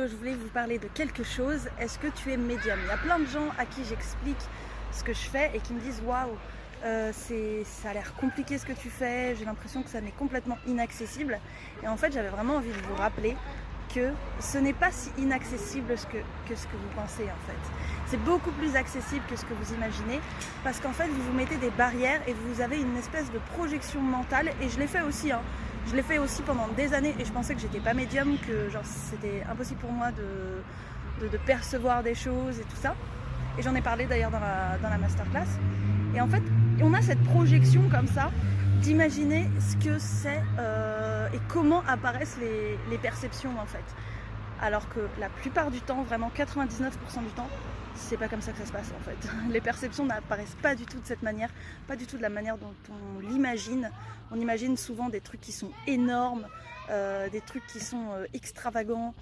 Je voulais vous parler de quelque chose. Est-ce que tu es médium? Il y a plein de gens à qui j'explique ce que je fais et qui me disent waouh, ça a l'air compliqué ce que tu fais, j'ai l'impression que ça m'est complètement inaccessible. Et en fait, j'avais vraiment envie de vous rappeler que ce n'est pas si inaccessible que ce que vous pensez en fait. C'est beaucoup plus accessible que ce que vous imaginez parce qu'en fait, vous vous mettez des barrières et vous avez une espèce de projection mentale. Et je l'ai fait aussi, hein. Je l'ai fait aussi pendant des années et je pensais que j'étais pas médium, que genre c'était impossible pour moi de percevoir des choses et tout ça. Et j'en ai parlé d'ailleurs dans la masterclass. Et en fait, on a cette projection comme ça d'imaginer ce que c'est et comment apparaissent les perceptions en fait. Alors que la plupart du temps, vraiment 99% du temps, c'est pas comme ça que ça se passe en fait. Les perceptions n'apparaissent pas du tout de cette manière, pas du tout de la manière dont on l'imagine. On imagine souvent des trucs qui sont énormes, des trucs qui sont extravagants,